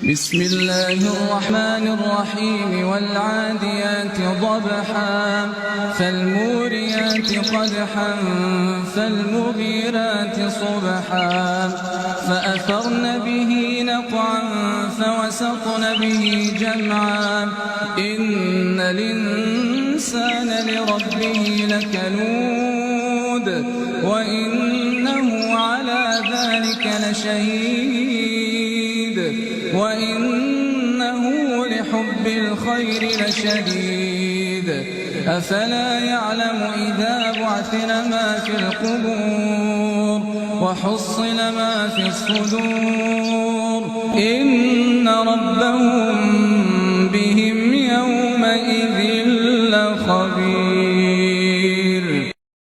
بسم الله الرحمن الرحيم والعاديات ضبحا فالموريات قدحا فالمغيرات صبحا فأثرن به نقعا فوسطن به جمعا إن الإنسان لربه لكنود وإنه على ذلك لشهيد وإنه لحب الخير لشديد أفلا يعلم إذا بعثر ما في القبور وحصل ما في الصدور إن ربهم